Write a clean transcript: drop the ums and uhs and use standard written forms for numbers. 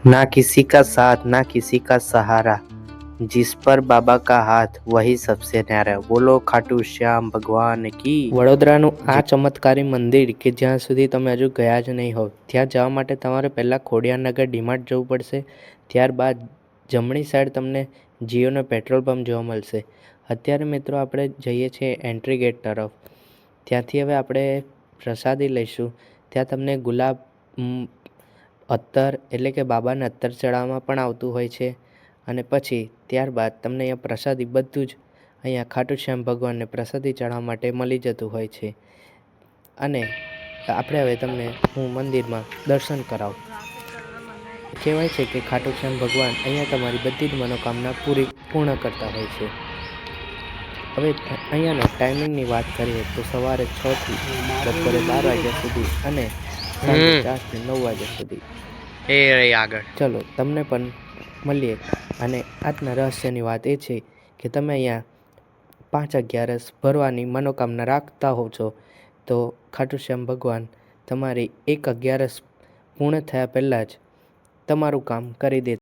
ना किसी का साथ ना किसी का सहारा, जिस पर बाबा का हाथ वही सबसे न्यारा। બોલો ખાટુ શ્યામ ભગવાન કી। વડોદરાનું આ ચમત્કારી મંદિર કે જ્યાં સુધી તમે હજુ ગયા જ નહીં હોવ, ત્યાં જવા માટે તમારે પહેલાં ખોડિયારનગર ડીમાર્ટ જવું પડશે। ત્યારબાદ જમણી સાઈડ તમને જીઓનો પેટ્રોલ પંપ જોવા મળશે। અત્યારે મિત્રો આપણે જઈએ છીએ એન્ટ્રી ગેટ તરફ। ત્યાંથી હવે આપણે પ્રસાદી લઈશું। ત્યાં તમને ગુલાબ અત્તર એટલે કે બાબાને અત્તર ચડાવવામાં પણ આવતું હોય છે। અને પછી ત્યારબાદ તમને અહીંયા પ્રસાદી બધું જ અહીંયા ખાટુ શ્યામ ભગવાનને પ્રસાદી ચડાવવા માટે મળી જતું હોય છે। અને આપણે હવે તમને હું મંદિરમાં દર્શન કરાવું। કહેવાય છે કે ખાટુ શ્યામ ભગવાન અહીંયા તમારી બધી જ મનોકામના પૂર્ણ કરતા હોય છે। હવે અહીંયાનો ટાઈમિંગની વાત કરીએ તો સવારે 6 થી બપોરે 12 વાગ્યા સુધી અને સાંજે 4 થી 9 વાગ્યા સુધી। આગળ ચલો તમને પણ મળીએ। અને આજના રહસ્યની વાત એ છે કે તમે અહીંયા 5/11 ભરવાની મનોકામના રાખતા હોવ છો તો ખાટુ શ્યામ ભગવાન તમારી 1/11 પૂર્ણ થયા પહેલાં જ તમારું કામ કરી દે।